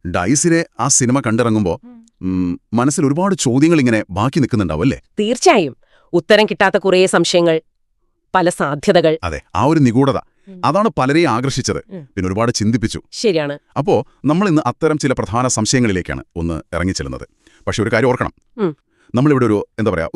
ഡൈസിലെ ആ സിനിമ കണ്ടിറങ്ങുമ്പോൾ മനസ്സിൽ ഒരുപാട് ചോദ്യങ്ങൾ ഇങ്ങനെ ബാക്കി നിൽക്കുന്നുണ്ടാവും അല്ലേ? തീർച്ചയായും. ഉത്തരം കിട്ടാത്ത കുറേ സംശയങ്ങൾ, പല സാധ്യതകൾ. അതെ, ആ ഒരു നിഗൂഢത അതാണ് പലരെയും ആകർഷിച്ചത്, പിന്നെ ഒരുപാട് ചിന്തിപ്പിച്ചു. ശരിയാണ്. അപ്പോ നമ്മൾ ഇന്ന് അത്തരം ചില പ്രധാന സംശയങ്ങളിലേക്കാണ് ഒന്ന് ഇറങ്ങിച്ചെല്ലുന്നത്. പക്ഷെ ഒരു കാര്യം ഓർക്കണം, നമ്മളിവിടെ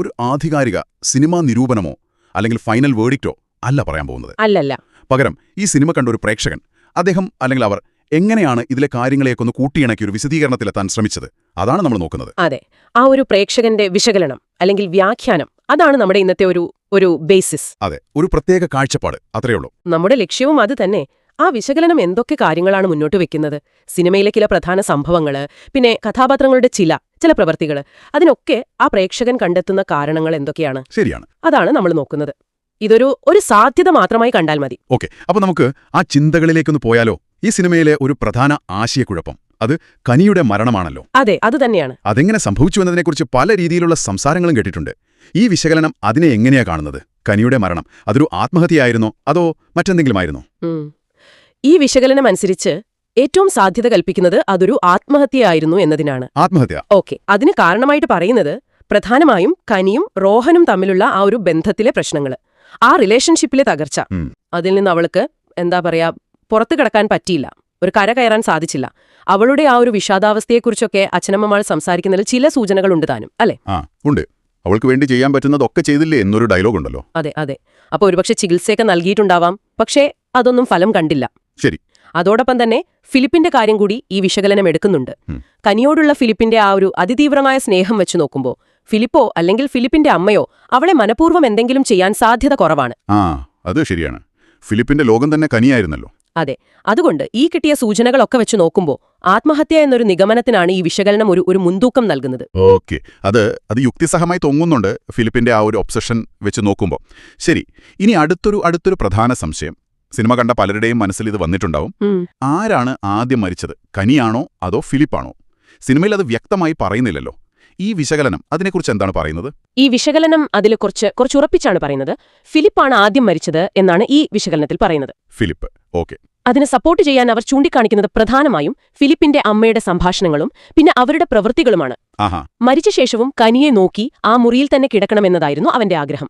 ഒരു ആധികാരിക സിനിമാ നിരൂപണമോ അല്ലെങ്കിൽ ഫൈനൽ വേർഡിക്റ്റോ അല്ല പറയാൻ പോകുന്നത്. അല്ലല്ല. പകരം ഈ സിനിമ കണ്ട ഒരു പ്രേക്ഷകൻ, അദ്ദേഹം അല്ലെങ്കിൽ അവർ എങ്ങനെയാണ് ഇതിലെ കാര്യങ്ങളെയൊക്കെ ഒന്ന് കൂട്ടിയിണക്കി ഒരു വിശദീകരണത്തിലെത്താൻ ശ്രമിച്ചത്, അതാണ് നമ്മൾ നോക്കുന്നത്. അതെ, ആ ഒരു പ്രേക്ഷകന്റെ വിശകലനം അല്ലെങ്കിൽ വ്യാഖ്യാനം, അതാണ് നമ്മുടെ ഇന്നത്തെ ഒരു ബേസിസ്. അതെ, ഒരു പ്രത്യേക കാഴ്ചപ്പാട്, അത്രയേ ഉള്ളൂ. നമ്മുടെ ലക്ഷ്യവും അത് തന്നെ. ആ വിശകലനം എന്തൊക്കെ കാര്യങ്ങളാണ് മുന്നോട്ട് വെക്കുന്നത്, സിനിമയിലെ ചില പ്രധാന സംഭവങ്ങള്, പിന്നെ കഥാപാത്രങ്ങളുടെ ചില പ്രവൃത്തികള്, അതിനൊക്കെ ആ പ്രേക്ഷകൻ കണ്ടെത്തുന്ന കാരണങ്ങൾ എന്തൊക്കെയാണ്. ശരിയാണ്, അതാണ് നമ്മൾ നോക്കുന്നത്. ഇതൊരു സാധ്യത മാത്രമായി കണ്ടാൽ മതി. ഓക്കെ, അപ്പൊ നമുക്ക് ആ ചിന്തകളിലേക്കൊന്ന് പോയാലോ? ഈ സിനിമയിലെ ഒരു പ്രധാന ആശയക്കുഴപ്പം അത് കനിയുടെ മരണമാണല്ലോ. അതെ, അത് തന്നെയാണ്. അതെങ്ങനെ സംഭവിച്ചു എന്നതിനെക്കുറിച്ച് പല രീതിയിലുള്ള സംസാരങ്ങളും കേട്ടിട്ടുണ്ട്. ഈ വിശകലനം അതിനെ എങ്ങനെയാ കാണുന്നത്? കനിയുടെ മരണം അതൊരു ആത്മഹത്യയായിരുന്നോ അതോ മറ്റെന്തെങ്കിലും ആയിരുന്നോ? ഈ വിശകലനം അനുസരിച്ച് ഏറ്റവും സാധ്യത കൽപ്പിക്കുന്നത് അതൊരു ആത്മഹത്യയായിരുന്നു എന്നതിനാണ്. ആത്മഹത്യ? ഓക്കെ, അതിന് കാരണമായിട്ട് പറയുന്നത് പ്രധാനമായും കനിയും റോഹനും തമ്മിലുള്ള ആ ഒരു ബന്ധത്തിലെ പ്രശ്നങ്ങള്, ആ റിലേഷൻഷിപ്പിലെ തകർച്ച. അതിൽ നിന്ന് അവൾക്ക് പുറത്തു കിടക്കാൻ പറ്റിയില്ല, ഒരു കര കയറാൻ സാധിച്ചില്ല. അവളുടെ ആ ഒരു വിഷാദാവസ്ഥയെക്കുറിച്ചൊക്കെ അച്ഛനമ്മമാർ സംസാരിക്കുന്നതിൽ ചില സൂചനകളുണ്ട് താനും, അല്ലേ? ഉണ്ട്. അവൾക്ക് വേണ്ടി ചെയ്യാൻ പറ്റുന്നതൊക്കെ ചെയ്തില്ലേ എന്നൊരു ഡയലോഗ് ഉണ്ടല്ലോ. അതെ അതെ. അപ്പോൾ ഒരുപക്ഷെ ചികിത്സയൊക്കെ നൽകിയിട്ടുണ്ടാവാം, പക്ഷേ അതൊന്നും ഫലം കണ്ടില്ല. ശരി. അതോടൊപ്പം തന്നെ ഫിലിപ്പിന്റെ കാര്യം കൂടി ഈ വിശകലനം എടുക്കുന്നുണ്ട്. കനിയോടുള്ള ഫിലിപ്പിന്റെ ആ ഒരു അതിതീവ്രമായ സ്നേഹം വെച്ച് നോക്കുമ്പോൾ ഫിലിപ്പോ അല്ലെങ്കിൽ ഫിലിപ്പിന്റെ അമ്മയോ അവളെ മനഃപൂർവ്വം എന്തെങ്കിലും ചെയ്യാൻ സാധ്യത കുറവാണ്. അത് ശരിയാണ്. ഫിലിപ്പിന്റെ ലോകം തന്നെ കനിയായിരുന്നല്ലോ. അതെ, അതുകൊണ്ട് ഈ കിട്ടിയ സൂചനകളൊക്കെ വെച്ച് നോക്കുമ്പോൾ ആത്മഹത്യ എന്നൊരു നിഗമനത്തിനാണ് ഈ വിശകലനം ഒരു മുൻതൂക്കം നൽകുന്നത്. ഓക്കെ, അത് യുക്തിസഹമായി തോന്നുന്നുണ്ട് ഫിലിപ്പിന്റെ ആ ഒരു ഒബ്സഷൻ വെച്ച് നോക്കുമ്പോൾ. ശരി, ഇനി അടുത്തൊരു പ്രധാന സംശയം, സിനിമ കണ്ട പലരുടെയും മനസ്സിൽ ഇത് വന്നിട്ടുണ്ടാവും. ആരാണ് ആദ്യം മരിച്ചത്, കനിയാണോ അതോ ഫിലിപ്പാണോ? സിനിമയിൽ അത് വ്യക്തമായി പറയുന്നില്ലല്ലോ. ഈ വിശകലനം അതിനെക്കുറിച്ച് എന്താണ് പറയുന്നത്? ഈ വിശകലനം അതിൽ കുറച്ച് ഉറപ്പിച്ചാണ് പറയുന്നത്. ഫിലിപ്പാണ് ആദ്യം മരിച്ചത് എന്നാണ് ഈ വിശകലനത്തിൽ പറയുന്നത്. Philip, okay. അതിനെ സപ്പോർട്ട് ചെയ്യാൻ അവർ ചൂണ്ടിക്കാണിക്കുന്നത് പ്രധാനമായും ഫിലിപ്പിന്റെ അമ്മയുടെ സംഭാഷണങ്ങളും പിന്നെ അവരുടെ പ്രവൃത്തികളുമാണ്. മരിച്ച ശേഷവും കനിയെ നോക്കി ആ മുറിയിൽ തന്നെ കിടക്കണമെന്നതായിരുന്നു അവന്റെ ആഗ്രഹം.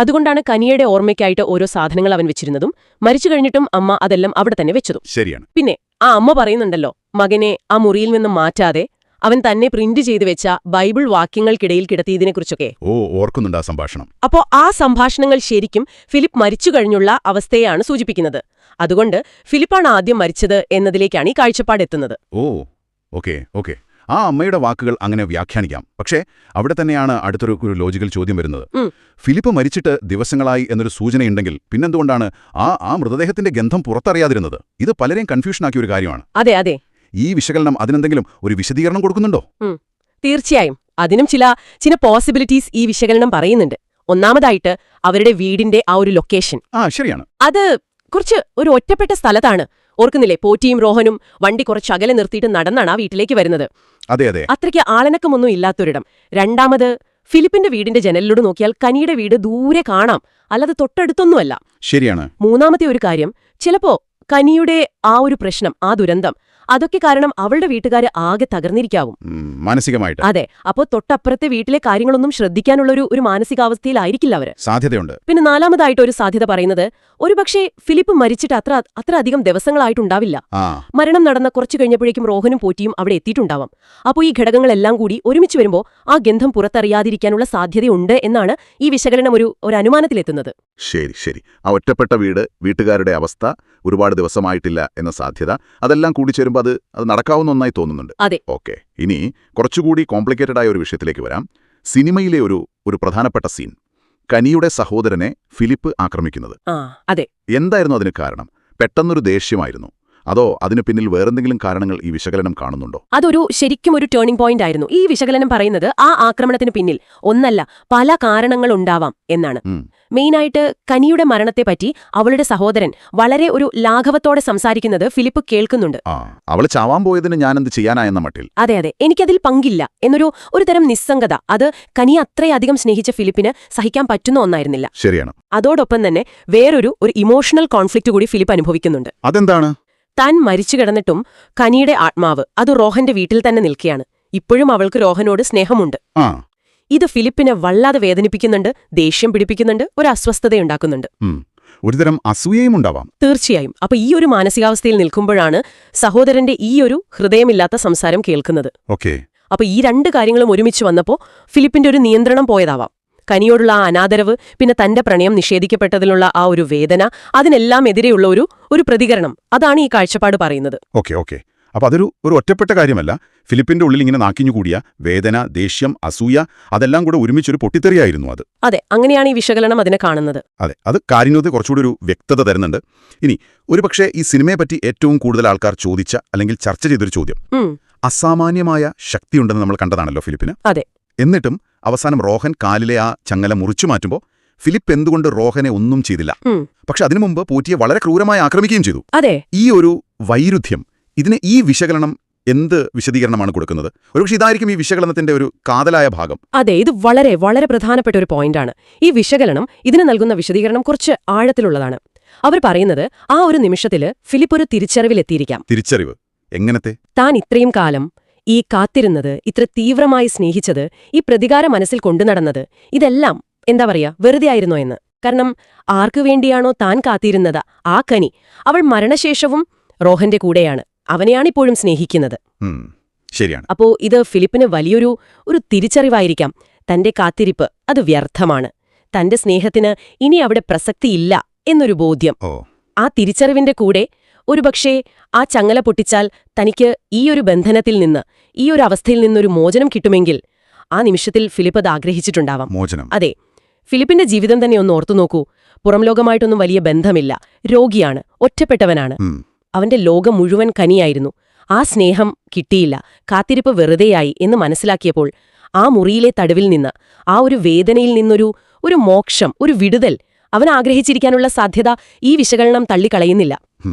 അതുകൊണ്ടാണ് കനിയുടെ ഓർമ്മയ്ക്കായിട്ട് ഓരോ സാധനങ്ങൾ അവൻ വെച്ചിരുന്നതും മരിച്ചു കഴിഞ്ഞിട്ടും അമ്മ അതെല്ലാം അവിടെ തന്നെ വെച്ചതും. ശരിയാണ്. പിന്നെ ആ അമ്മ പറയുന്നുണ്ടല്ലോ, മകനെ ആ മുറിയിൽ നിന്നും മാറ്റാതെ അവൻ തന്നെ പ്രിന്റ് ചെയ്തു വെച്ച ബൈബിൾ വാക്യങ്ങൾക്കിടയിൽ കിടത്തിയതിനെക്കുറിച്ചൊക്കെ. ഓർക്കുന്നുണ്ട് ആ സംഭാഷണം. അപ്പോ ആ സംഭാഷണങ്ങൾ ശരിക്കും ഫിലിപ്പ് മരിച്ചു കഴിഞ്ഞുള്ള അവസ്ഥയെയാണ് സൂചിപ്പിക്കുന്നത്. അതുകൊണ്ട് ഫിലിപ്പാണ് ആദ്യം മരിച്ചത് എന്നതിലേക്കാണ് ഈ കാഴ്ചപ്പാടെത്തുന്നത്. ഓക്കെ. ആ അമ്മയുടെ വാക്കുകൾ അങ്ങനെ വ്യാഖ്യാനിക്കാം. പക്ഷേ അവിടെ തന്നെയാണ് അടുത്തൊരു ലോജിക്കൽ ചോദ്യം വരുന്നത്. ഫിലിപ്പ് മരിച്ചിട്ട് ദിവസങ്ങളായി എന്നൊരു സൂചനയുണ്ടെങ്കിൽ പിന്നെന്തുകൊണ്ടാണ് ആ മൃതദേഹത്തിന്റെ ഗന്ധം പുറത്തറിയാതിരുന്നത്? ഇത് പലരെയും കൺഫ്യൂഷനാക്കിയ ഒരു കാര്യമാണ്. അതെ. ഈ വിശകലനം അതിനെന്തെങ്കിലും ഒരു വിശദീകരണം കൊടുക്കുന്നുണ്ടോ? തീർച്ചയായും. അതിനും ചില പോസിബിലിറ്റീസ് ഈ വിശകലനം പറയുന്നുണ്ട്. ഒന്നാമതായിട്ട് അവരുടെ വീടിന്റെ ആ ഒരു ലൊക്കേഷൻ. ശരിയാണ്. അത് കുറച്ച് ഒരു ഒറ്റപ്പെട്ട സ്ഥലത്താണ്. ഓർക്കുന്നില്ലേ, പോറ്റിയും റോഹനും വണ്ടി കുറച്ച് അകലെ നിർത്തിയിട്ട് നടന്നാണ് ആ വീട്ടിലേക്ക് വരുന്നത്. അതെ. അത്രയ്ക്ക് ആളനക്കമൊന്നും ഇല്ലാത്തൊരിടം. രണ്ടാമത്, ഫിലിപ്പിന്റെ വീടിന്റെ ജനലിലൂടെ നോക്കിയാൽ കനിയുടെ വീട് ദൂരെ കാണാം, അല്ലാതെ തൊട്ടടുത്തൊന്നുമല്ല. ശരിയാണ്. മൂന്നാമത്തെ ഒരു കാര്യം, ചിലപ്പോ കനിയുടെ ആ ഒരു പ്രശ്നം, ആ ദുരന്തം, അതൊക്കെ കാരണം അവളുടെ വീട്ടുകാര് ആകെ തകർന്നിരിക്കാവും മാനസികമായിട്ട്. അതെ, അപ്പോൾ തൊട്ടപ്പുറത്തെ വീട്ടിലെ കാര്യങ്ങളൊന്നും ശ്രദ്ധിക്കാനുള്ള ഒരു മാനസികാവസ്ഥയിലായിരിക്കില്ല അവര്. സാധ്യതയുണ്ട്. പിന്നെ നാലാമതായിട്ട് ഒരു സാധ്യത പറയുന്നത്, ഒരുപക്ഷെ ഫിലിപ്പ് മരിച്ചിട്ട് അത്ര അധികം ദിവസങ്ങളായിട്ടുണ്ടാവില്ല. മരണം നടന്ന കുറച്ചു കഴിഞ്ഞപ്പോഴേക്കും റോഹനും പോറ്റിയും അവിടെ എത്തിയിട്ടുണ്ടാവാം. അപ്പോൾ ഈ ഘടകങ്ങളെല്ലാം കൂടി ഒരുമിച്ച് വരുമ്പോൾ ആ ഗന്ധം പുറത്തറിയാതിരിക്കാനുള്ള സാധ്യതയുണ്ട് എന്നാണ് ഈ വിശകലനം ഒരു അനുമാനത്തിലെത്തുന്നത്. ശരി. ആ ഒറ്റപ്പെട്ട വീട്ടുകാരുടെ അവസ്ഥ, ഒരുപാട് ദിവസമായിട്ടില്ല എന്ന സാധ്യത, അതെല്ലാം കൂടിച്ചേരുമ്പോൾ അത് നടക്കാവുന്ന ഒന്നായി തോന്നുന്നുണ്ട്. അതെ. ഓക്കെ, ഇനി കുറച്ചുകൂടി കോംപ്ലിക്കേറ്റഡ് ആയ ഒരു വിഷയത്തിലേക്ക് വരാം. സിനിമയിലെ ഒരു പ്രധാനപ്പെട്ട സീൻ, കനിയുടെ സഹോദരനെ ഫിലിപ്പ് ആക്രമിക്കുന്നത്. അതെ. എന്തായിരുന്നു അതിന് കാരണം? പെട്ടെന്നൊരു ദേഷ്യമായിരുന്നു അതോ അതിനു പിന്നിൽ വേറെന്തെങ്കിലും കാരണങ്ങൾ ഈ വിശകലനം കാണുന്നുണ്ടോ? ശരിക്കും ഒരു ടേണിംഗ് പോയിന്റ് ആയിരുന്നു. ഈ വിശകലനം പറയുന്നത് ആ ആക്രമണത്തിന് പിന്നിൽ ഒന്നല്ല, പല കാരണങ്ങളുണ്ടാവാം എന്നാണ്. മെയിനായിട്ട് കനിയുടെ മരണത്തെപ്പറ്റി അവളുടെ സഹോദരൻ വളരെ ഒരു ലാഘവത്തോടെ സംസാരിക്കുന്നത് ഫിലിപ്പ് കേൾക്കുന്നുണ്ട്. അവൾ ചാവാൻ പോയതിന് ഞാനെന്ത് ചെയ്യാനായെന്ന മട്ടിൽ. അതെ, എനിക്കതിൽ പങ്കില്ല എന്നൊരു തരം നിസ്സംഗത. അത് കനിയെ അത്രയധികം സ്നേഹിച്ച ഫിലിപ്പിന് സഹിക്കാൻ പറ്റുന്ന ഒന്നായിരുന്നില്ല. ശരിയാണ്. അതോടൊപ്പം തന്നെ വേറൊരു ഇമോഷണൽ കോൺഫ്ലിക്റ്റ് കൂടി ഫിലിപ്പ് അനുഭവിക്കുന്നുണ്ട്. അതെന്താണ്? താൻ മരിച്ചു കിടന്നിട്ടും കനിയുടെ ആത്മാവ് അത് റോഹന്റെ വീട്ടിൽ തന്നെ നിൽക്കുകയാണ്. ഇപ്പോഴും അവൾക്ക് റോഹനോട് സ്നേഹമുണ്ട്. ആ ഇത് ഫിലിപ്പിനെ വല്ലാതെ വേദനിപ്പിക്കുന്നുണ്ട്, ദേഷ്യം പിടിപ്പിക്കുന്നുണ്ട്, ഒരു അസ്വസ്ഥതയുണ്ടാക്കുന്നുണ്ട്. ഒരുതരം അസൂയയും ഉണ്ടാവാം. തീർച്ചയായും. അപ്പൊ ഈ ഒരു മാനസികാവസ്ഥയിൽ നിൽക്കുമ്പോഴാണ് സഹോദരന്റെ ഈ ഒരു ഹൃദയമില്ലാത്ത സംസാരം കേൾക്കുന്നത്. ഓക്കെ. അപ്പൊ ഈ രണ്ട് കാര്യങ്ങളും ഒരുമിച്ച് വന്നപ്പോ ഫിലിപ്പിന്റെ ഒരു നിയന്ത്രണം പോയതാവാം. കനിയോടുള്ള ആ അനാദരവ്, പിന്നെ തന്റെ പ്രണയം നിഷേധിക്കപ്പെട്ടതിലുള്ള ആ ഒരു വേദന, അതിനെല്ലാം എതിരെയുള്ള ഒരു പ്രതികരണം, അതാണ് ഈ കാഴ്ചപ്പാട് പറയുന്നത്. ഓക്കെ. അപ്പൊ അതൊരു ഒറ്റപ്പെട്ട കാര്യമല്ല. ഫിലിപ്പിന്റെ ഉള്ളിൽ ഇങ്ങനെ നാക്കിഞ്ഞുകൂടിയ വേദന, ദേഷ്യം, അസൂയ, അതെല്ലാം കൂടെ ഒരുമിച്ചൊരു പൊട്ടിത്തെറിയായിരുന്നു അത്. അതെ, അങ്ങനെയാണ് ഈ വിശകലനം അതിനെ കാണുന്നത്. അതെ, അത് കാര്യങ്ങൾക്ക് കുറച്ചുകൂടി ഒരു വ്യക്തത തരുന്നുണ്ട്. ഇനി ഒരുപക്ഷെ ഈ സിനിമയെപ്പറ്റി ഏറ്റവും കൂടുതൽ ആൾക്കാർ ചോദിച്ച അല്ലെങ്കിൽ ചർച്ച ചെയ്തൊരു ചോദ്യം, അസാമാന്യമായ ശക്തിയുണ്ടെന്ന് നമ്മൾ കണ്ടതാണല്ലോ ഫിലിപ്പിന്. അതെ. എന്നിട്ടും അവസാനം റോഹൻ കാലിലെ ആ ചങ്ങല മുറിച്ചു മാറ്റുമ്പോൾ ഫിലിപ്പ് എന്തുകൊണ്ട് റോഹനെ ഒന്നും ചെയ്തില്ല? പക്ഷെ അതിനു മുമ്പ് പോറ്റിയെ വളരെ ക്രൂരമായി ആക്രമിക്കുകയും ചെയ്തു. അതെ. ഈ ഒരു വൈരുദ്ധ്യം, ഇതിന് ഈ വിശകലനം എന്ത് വിശദീകരണമാണ് കൊടുക്കുന്നത്? ഒരുപക്ഷെ ഇതായിരിക്കും ഈ വിശകലനത്തിന്റെ ഒരു കാതലായ ഭാഗം. അതെ, ഇത് വളരെ വളരെ പ്രധാനപ്പെട്ട ഒരു പോയിന്റാണ്. ഈ വിശകലനം ഇതിന് നൽകുന്ന വിശദീകരണം കുറച്ച് ആഴത്തിലുള്ളതാണ്. അവർ പറയുന്നത് ആ ഒരു നിമിഷത്തില് ഫിലിപ്പ് ഒരു തിരിച്ചറിവിലെത്തിയിരിക്കാം. തിരിച്ചറിവ് എങ്ങനത്തെ? താൻ ഇത്രയും കാലം ഈ കാത്തിരുന്നത്, ഇത്ര തീവ്രമായി സ്നേഹിച്ചത്, ഈ പ്രതികാരം മനസ്സിൽ കൊണ്ടുനടന്നത്, ഇതെല്ലാം എന്താ പറയാ വെറുതെ ആയിരുന്നോ എന്ന്. കാരണം ആർക്കു വേണ്ടിയാണോ താൻ കാത്തിരുന്നത്, ആ കനി, അവൾ മരണശേഷവും റോഹന്റെ കൂടെയാണ്, അവനെയാണിപ്പോഴും സ്നേഹിക്കുന്നത്. ശരിയാണ്. അപ്പോ ഇത് ഫിലിപ്പിന് വലിയൊരു തിരിച്ചറിവായിരിക്കാം. തന്റെ കാത്തിരിപ്പ് അത് വ്യർത്ഥമാണ്, തന്റെ സ്നേഹത്തിന് ഇനി അവിടെ പ്രസക്തിയില്ല എന്നൊരു ബോധ്യം. ആ തിരിച്ചറിവിന്റെ കൂടെ ഒരുപക്ഷേ ആ ചങ്ങല പൊട്ടിച്ചാൽ തനിക്ക് ഈ ഒരു ബന്ധനത്തിൽ നിന്ന്, ഈ ഒരു അവസ്ഥയിൽ നിന്നൊരു മോചനം കിട്ടുമെങ്കിൽ ആ നിമിഷത്തിൽ ഫിലിപ്പ് അത് ആഗ്രഹിച്ചിട്ടുണ്ടാവാം. മോചനം. അതെ, ഫിലിപ്പിന്റെ ജീവിതം തന്നെ ഒന്ന് ഓർത്തു നോക്കൂ. പുറം ലോകമായിട്ടൊന്നും വലിയ ബന്ധമില്ല, രോഗിയാണ്, ഒറ്റപ്പെട്ടവനാണ്. അവന്റെ ലോകം മുഴുവൻ കനിയായിരുന്നു. ആ സ്നേഹം കിട്ടിയില്ല, കാത്തിരിപ്പ് വെറുതെയായി എന്ന് മനസ്സിലാക്കിയപ്പോൾ ആ മുറിയിലെ തടവിൽ നിന്ന്, ആ ഒരു വേദനയിൽ നിന്നൊരു മോക്ഷം, ഒരു വിടുതൽ അവൻ ആഗ്രഹിച്ചിരിക്കാനുള്ള സാധ്യത ഈ വിശകലനം തള്ളിക്കളയുന്നില്ല.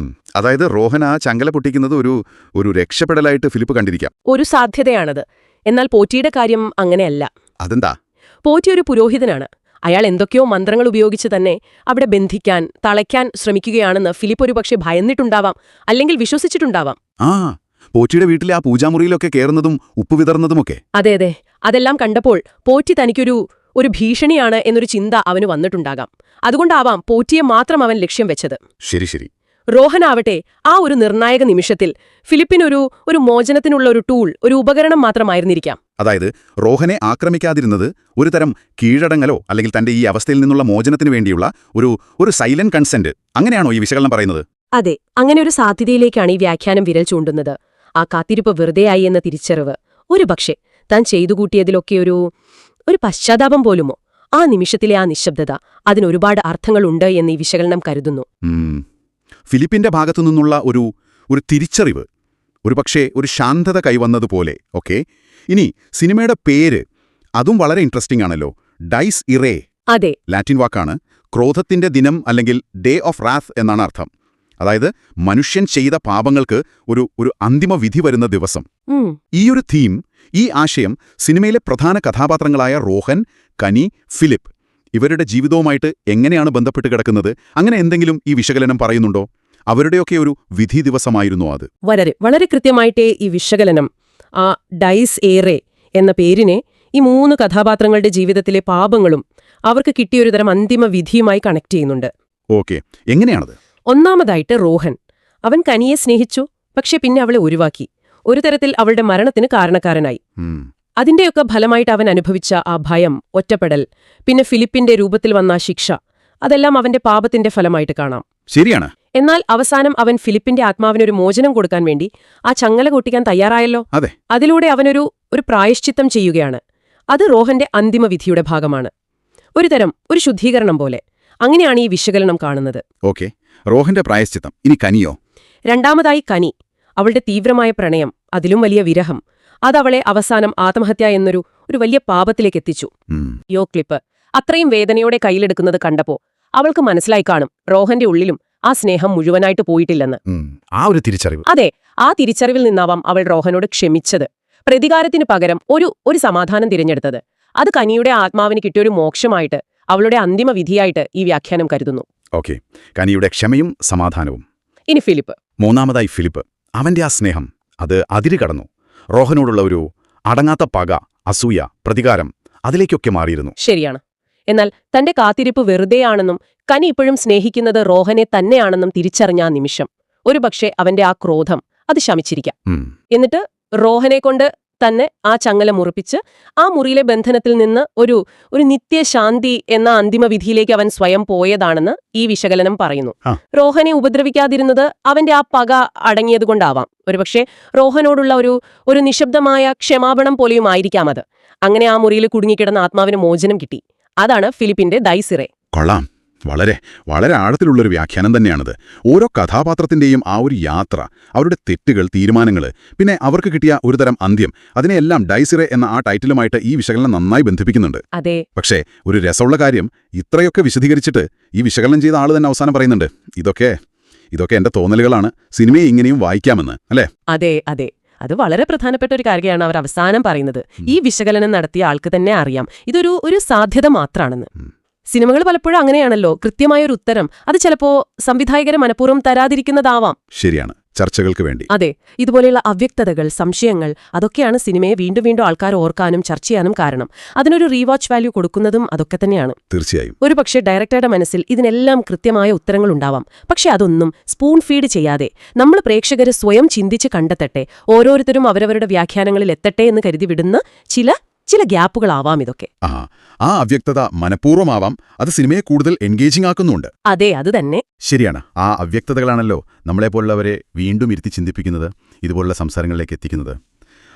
അതായത് റോഹൻ ആ ചങ്ങല പൊട്ടിക്കുന്നത് ഒരു രക്ഷപ്പെടലായിട്ട് ഫിലിപ്പ് കണ്ടിരിക്കാം. ഒരു സാധ്യതയാണത്. എന്നാൽ പോറ്റിയുടെ കാര്യം അങ്ങനെയല്ല. അതെന്താ? പോറ്റി ഒരു പുരോഹിതനാണ്. അയാൾ എന്തൊക്കെയോ മന്ത്രങ്ങൾ ഉപയോഗിച്ച് തന്നെ അവിടെ ബന്ധിക്കാൻ, തളയ്ക്കാൻ ശ്രമിക്കുകയാണെന്ന് ഫിലിപ്പ് ഒരുപക്ഷെ ഭയന്നിട്ടുണ്ടാവാം, അല്ലെങ്കിൽ വിശ്വസിച്ചിട്ടുണ്ടാവാം. പോറ്റിയുടെ വീട്ടിലെ ആ പൂജാമുറിയിലൊക്കെ കയറുന്നതും ഉപ്പ് വിതറുന്നതുമൊക്കെ. അതെ, അതെല്ലാം കണ്ടപ്പോൾ പോറ്റി തനിക്കൊരു ഭീഷണിയാണ് എന്നൊരു ചിന്ത അവന് വന്നിട്ടുണ്ടാകാം. അതുകൊണ്ടാവാം പോറ്റിയെ മാത്രം അവൻ ലക്ഷ്യം വെച്ചത്. ശരി. റോഹനാവട്ടെ ആ ഒരു നിർണായക നിമിഷത്തിൽ ഫിലിപ്പിനൊരു മോചനത്തിനുള്ള ഒരു ടൂൾ, ഒരു ഉപകരണം മാത്രമായിരുന്നിരിക്കാം. അതായത് റോഹനെ ആക്രമിക്കാതിരുന്നത് ഒരു തരം കീഴടങ്ങലോ അല്ലെങ്കിൽ തന്റെ ഈ അവസ്ഥയിൽ നിന്നുള്ള മോചനത്തിനു വേണ്ടിയുള്ള ഒരു സൈലന്റ് കൺസെന്റ്, അങ്ങനെയാണോ ഈ വിശകലനം പറയുന്നത്? അതെ, അങ്ങനെ ഒരു സാധ്യതയിലേക്കാണ് ഈ വ്യാഖ്യാനം വിരൽ ചൂണ്ടുന്നത്. ആ കാത്തിരിപ്പ് വെറുതെയായി എന്ന തിരിച്ചറിവ്, ഒരുപക്ഷെ താൻ ചെയ്തുകൂട്ടിയതിലൊക്കെ ഒരു പശ്ചാത്താപം പോലുമോ, ആ നിമിഷത്തിലെ ആ നിശബ്ദത, അതിനൊരുപാട് അർത്ഥങ്ങളുണ്ട് എന്ന് ഈ വിശകലനം കരുതുന്നു. ഫിലിപ്പിന്റെ ഭാഗത്തുനിന്നുള്ള ഒരു തിരിച്ചറിവ്, ഒരുപക്ഷെ ഒരു ശാന്തത കൈവന്നതുപോലെ. ഓക്കെ, ഇനി സിനിമയുടെ പേര്, അതും വളരെ ഇൻട്രസ്റ്റിംഗ് ആണല്ലോ. ഡൈസ് ഇറേ. അതെ, ലാറ്റിൻ വാക്കാണ്. ക്രോധത്തിന്റെ ദിനം അല്ലെങ്കിൽ ഡേ ഓഫ് റാത്ത് എന്നാണ് അർത്ഥം. അതായത് മനുഷ്യൻ ചെയ്ത പാപങ്ങൾക്ക് ഒരു അന്തിമ വിധി വരുന്ന ദിവസം. ഈയൊരു തീം, ഈ ആശയം സിനിമയിലെ പ്രധാന കഥാപാത്രങ്ങളായ റോഹൻ, കനി, ഫിലിപ്പ്, ഇവരുടെ ജീവിതവുമായിട്ട് എങ്ങനെയാണ് ബന്ധപ്പെട്ട് കിടക്കുന്നത്? അങ്ങനെ എന്തെങ്കിലും ഈ വിശകലനം പറയുന്നുണ്ടോ? അവരുടെയൊക്കെ ഒരു വിധി ദിവസമായിരുന്നോ അത്? വളരെ കൃത്യമായിട്ടേ ഈ വിശകലനം ആ ഡൈസ് ഏറെ എന്ന പേരിനെ ഈ 3 കഥാപാത്രങ്ങളുടെ ജീവിതത്തിലെ പാപങ്ങളും അവർക്ക് കിട്ടിയൊരു തരം അന്തിമ വിധിയുമായി കണക്ട് ചെയ്യുന്നുണ്ട്. ഓക്കെ, എങ്ങനെയാണത്? ഒന്നാമതായിട്ട് റോഹൻ, അവൻ കനിയെ സ്നേഹിച്ചു, പക്ഷെ പിന്നെ അവളെ ഒഴിവാക്കി. ഒരു തരത്തിൽ അവളുടെ മരണത്തിന് കാരണക്കാരനായി. അതിന്റെയൊക്കെ ഫലമായിട്ട് അവൻ അനുഭവിച്ച ആ ഭയം, ഒറ്റപ്പെടൽ, പിന്നെ ഫിലിപ്പിന്റെ രൂപത്തിൽ വന്ന ശിക്ഷ, അതെല്ലാം അവന്റെ പാപത്തിന്റെ ഫലമായിട്ട് കാണാം. ശരിയാണ്. എന്നാൽ അവസാനം അവൻ ഫിലിപ്പിന്റെ ആത്മാവിനൊരു മോചനം കൊടുക്കാൻ വേണ്ടി ആ ചങ്ങല പൊട്ടിക്കാൻ തയ്യാറായല്ലോ. അതെ, അതിലൂടെ അവനൊരു പ്രായശ്ചിത്തം ചെയ്യുകയാണ്. അത് റോഹന്റെ അന്തിമ വിധിയുടെ ഭാഗമാണ്. ഒരു ശുദ്ധീകരണം പോലെ. അങ്ങനെയാണ് ഈ വിശകലനം കാണുന്നത്. ഓക്കെ, റോഹന്റെ പ്രായശ്ചിത്തം. ഇനി കനിയോ? രണ്ടാമതായി കനി, അവളുടെ തീവ്രമായ പ്രണയം, അതിലും വലിയ വിരഹം, അതവളെ അവസാനം ആത്മഹത്യ എന്നൊരു വലിയ പാപത്തിലേക്ക് എത്തിച്ചു. ക്ലിപ്പ് അത്രയും വേദനയോടെ കയ്യിലെടുക്കുന്നത് കണ്ടപ്പോ അവൾക്ക് മനസ്സിലായി കാണും, റോഹന്റെ ഉള്ളിലും ആ സ്നേഹം മുഴുവനായിട്ട് പോയിട്ടില്ലെന്ന്. ആ ഒരു തിരിച്ചറിവ്. അതെ, ആ തിരിച്ചറിവിൽ നിന്നാവാം അവൾ റോഹനോട് ക്ഷമിച്ചത്, പ്രതികാരത്തിന് പകരം ഒരു സമാധാനം തിരഞ്ഞെടുത്തത്. അത് കനിയുടെ ആത്മാവിന് കിട്ടിയൊരു മോക്ഷമായിട്ട്, അവളുടെ അന്തിമ വിധിയായിട്ട് ഈ വ്യാഖ്യാനം കരുതുന്നു. ഓക്കെ, കനിയുടെ ക്ഷമയും സമാധാനവും. ഇനി ഫിലിപ്പ്. മൂന്നാമതായി ഫിലിപ്പ്. അവന്റെ ആ സ്നേഹം അത് അതിര് കടന്നു. റോഹനോടുള്ള ഒരു അടങ്ങാത്ത പക, അസൂയ, പ്രതികാരം അതിലേക്കൊക്കെ മാറിയിരുന്നു. ശരിയാണ്. എന്നാൽ തന്റെ കാത്തിരിപ്പ് വെറുതെയാണെന്നും കനി ഇപ്പോഴും സ്നേഹിക്കുന്നത് റോഹനെ തന്നെയാണെന്നും തിരിച്ചറിഞ്ഞ ആ നിമിഷം ഒരുപക്ഷെ അവന്റെ ആ ക്രോധം അത് ശമിച്ചിരിക്കാം. എന്നിട്ട് റോഹനെ കൊണ്ട് തന്നെ ആ ചങ്ങല മുറിപ്പിച്ച് ആ മുറിയിലെ ബന്ധനത്തിൽ നിന്ന് ഒരു നിത്യശാന്തി എന്ന അന്തിമ വിധിയിലേക്ക് അവൻ സ്വയം പോയതാണെന്ന് ഈ വിശകലനം പറയുന്നു. റോഹനെ ഉപദ്രവിക്കാതിരുന്നത് അവന്റെ ആ പക അടങ്ങിയതുകൊണ്ടാവാം. ഒരുപക്ഷെ റോഹനോടുള്ള ഒരു നിശബ്ദമായ ക്ഷമാപണം പോലെയുമായിരിക്കാം അത്. അങ്ങനെ ആ മുറിയിൽ കുടുങ്ങിക്കിടന്ന ആത്മാവിന് മോചനം കിട്ടി. അതാണ് ഫിലിപ്പിന്റെ ദൈസിറെ. കൊള്ളാം. വളരെ വളരെ ആഴത്തിലുള്ളൊരു വ്യാഖ്യാനം തന്നെയാണത്. ഓരോ കഥാപാത്രത്തിന്റെയും ആ ഒരു യാത്ര, അവരുടെ തെറ്റുകൾ, തീരുമാനങ്ങൾ, പിന്നെ അവർക്ക് കിട്ടിയ ഒരുതരം അന്ത്യം, അതിനെയെല്ലാം ഡൈസിറെ എന്ന ആ ടൈറ്റിലുമായിട്ട് ഈ വിശകലനം നന്നായി ബന്ധിപ്പിക്കുന്നുണ്ട്. അതെ. പക്ഷേ ഒരു രസമുള്ള കാര്യം, ഇത്രയൊക്കെ വിശദീകരിച്ചിട്ട് ഈ വിശകലനം ചെയ്ത ആള് തന്നെ അവസാനം പറയുന്നുണ്ട്, ഇതൊക്കെ എന്റെ തോന്നലുകളാണ്, സിനിമയെ ഇങ്ങനെയും വായിക്കാമെന്ന്, അല്ലേ? അതെ അതെ, അത് വളരെ പ്രധാനപ്പെട്ട ഒരു കാര്യമാണ് അവർ അവസാനം പറയുന്നത്. ഈ വിശകലനം നടത്തിയ ആൾക്ക് തന്നെ അറിയാം ഇതൊരു സാധ്യത മാത്രമാണെന്ന്. സിനിമകൾ പലപ്പോഴും അങ്ങനെയാണല്ലോ, കൃത്യമായൊരു ഉത്തരം അത് ചിലപ്പോ സംവിധായകരെ മനഃപൂർവ്വം തരാതിരിക്കുന്നതാവാം. ശരിയാണ്, ചർച്ചകൾക്ക് വേണ്ടി. അതെ, ഇതുപോലെയുള്ള അവ്യക്തതകൾ, സംശയങ്ങൾ, അതൊക്കെയാണ് സിനിമയെ വീണ്ടും വീണ്ടും ആൾക്കാർ ഓർക്കാനും ചർച്ച ചെയ്യാനും കാരണം. അതിനൊരു റീവാച്ച് വാല്യൂ കൊടുക്കുന്നതും അതൊക്കെ തന്നെയാണ്. തീർച്ചയായും. ഒരുപക്ഷെ ഡയറക്ടറുടെ മനസ്സിൽ ഇതിനെല്ലാം കൃത്യമായ ഉത്തരങ്ങളുണ്ടാവാം. പക്ഷെ അതൊന്നും സ്പൂൺ ഫീഡ് ചെയ്യാതെ നമ്മൾ പ്രേക്ഷകരെ സ്വയം ചിന്തിച്ച് കണ്ടെത്തട്ടെ, ഓരോരുത്തരും അവരവരുടെ വ്യാഖ്യാനങ്ങളിൽ എത്തട്ടെ എന്ന് കരുതി വിടുന്ന ചില ഗ്യാപ്പുകളാവാം ഇതൊക്കെ. ആ അവ്യക്തത മനഃപൂർവ്വമാവാം, അത് സിനിമയെ കൂടുതൽ എൻഗേജിംഗ് ആക്കുന്നുണ്ട്. അതെ, അത് തന്നെ. ശരിയാണ്. ആ അവ്യക്തതകളാണല്ലോ നമ്മളെപ്പോലുള്ളവരെ വീണ്ടും ഇരുത്തി ചിന്തിപ്പിക്കുന്നത്, ഇതുപോലുള്ള സംസാരങ്ങളിലേക്ക് എത്തിക്കുന്നത്.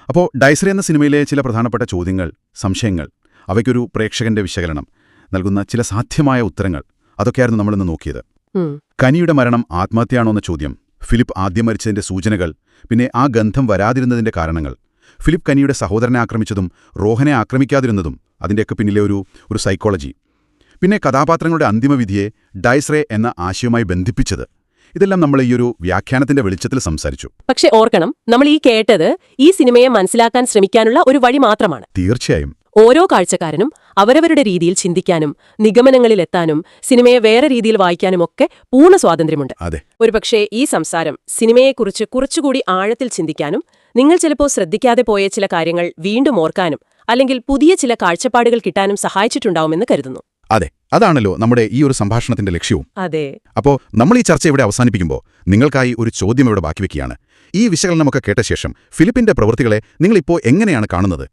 അപ്പോൾ ഡൈസിറെ എന്ന സിനിമയിലെ ചില പ്രധാനപ്പെട്ട ചോദ്യങ്ങൾ, സംശയങ്ങൾ, അവയ്ക്കൊരു പ്രേക്ഷകന്റെ വിശകലനം നൽകുന്ന ചില സാധ്യമായ ഉത്തരങ്ങൾ, അതൊക്കെയായിരുന്നു നമ്മളിന്ന് നോക്കിയത്. കനിയുടെ മരണം ആത്മഹത്യയാണോ എന്ന ചോദ്യം, ഫിലിപ്പ് ആദ്യം മരിച്ചതിന്റെ സൂചനകൾ, പിന്നെ ആ ഗന്ധം വരാതിരുന്നതിന്റെ കാരണങ്ങൾ, ഫിലിപ്പ് കനിയുടെ സഹോദരനെ ആക്രമിച്ചതും റോഹനെ ആക്രമിക്കാതിരുന്നതും അതിൻ്റെയൊക്കെ പിന്നിലെ ഒരു സൈക്കോളജി, പിന്നെ കഥാപാത്രങ്ങളുടെ അന്തിമവിധിയെ ഡൈസിറെ എന്ന ആശയവുമായി ബന്ധിപ്പിച്ചത്, ഇതെല്ലാം നമ്മൾ ഈയൊരു വ്യാഖ്യാനത്തിന്റെ വെളിച്ചത്തിൽ സംസാരിച്ചു. പക്ഷെ ഓർക്കണം, നമ്മൾ ഈ കേട്ടത് ഈ സിനിമയെ മനസ്സിലാക്കാൻ ശ്രമിക്കാനുള്ള ഒരു വഴി മാത്രമാണ്. തീർച്ചയായും. ഓരോ കാഴ്ചക്കാരനും അവരവരുടെ രീതിയിൽ ചിന്തിക്കാനും നിഗമനങ്ങളിലെത്താനും സിനിമയെ വേറെ രീതിയിൽ വായിക്കാനുമൊക്കെ പൂർണ്ണ സ്വാതന്ത്ര്യമുണ്ട്. ഒരുപക്ഷെ ഈ സംസാരം സിനിമയെക്കുറിച്ച് കുറച്ചുകൂടി ആഴത്തിൽ ചിന്തിക്കാനും, നിങ്ങൾ ചിലപ്പോൾ ശ്രദ്ധിക്കാതെ പോയ ചില കാര്യങ്ങൾ വീണ്ടും ഓർക്കാനും, അല്ലെങ്കിൽ പുതിയ ചില കാഴ്ചപ്പാടുകൾ കിട്ടാനും സഹായിച്ചിട്ടുണ്ടാവുമെന്ന് കരുതുന്നു. അതെ, അതാണല്ലോ നമ്മുടെ ഈ ഒരു സംഭാഷണത്തിന്റെ ലക്ഷ്യവും. അതെ. അപ്പോൾ നമ്മൾ ഈ ചർച്ച ഇവിടെ അവസാനിപ്പിക്കുമ്പോൾ നിങ്ങൾക്കായി ഒരു ചോദ്യം ഇവിടെ ബാക്കി വെക്കുകയാണ്. ഈ വിശകലനമൊക്കെ കേട്ട ശേഷം ഫിലിപ്പിന്റെ പ്രവൃത്തികളെ നിങ്ങളിപ്പോൾ എങ്ങനെയാണ് കാണുന്നത്?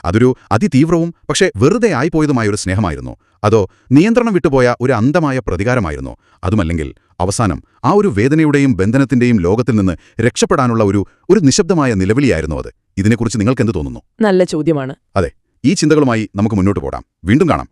അതൊരു അതിതീവ്രവും പക്ഷേ വെറുതെ ആയിപ്പോയതുമായൊരു സ്നേഹമായിരുന്നോ, അതോ നിയന്ത്രണം വിട്ടുപോയ ഒരു അന്ധമായ പ്രതികാരമായിരുന്നോ, അതുമല്ലെങ്കിൽ അവസാനം ആ ഒരു വേദനയുടെയും ബന്ധനത്തിന്റെയും ലോകത്തിൽ നിന്ന് രക്ഷപ്പെടാനുള്ള ഒരു നിശബ്ദമായ നിലവിളിയായിരുന്നോ അത്? ഇതിനെക്കുറിച്ച് നിങ്ങൾക്കെന്ത് തോന്നുന്നു? നല്ല ചോദ്യമാണ്. അതെ, ഈ ചിന്തകളുമായി നമുക്ക് മുന്നോട്ട് പോകാം. വീണ്ടും കാണാം.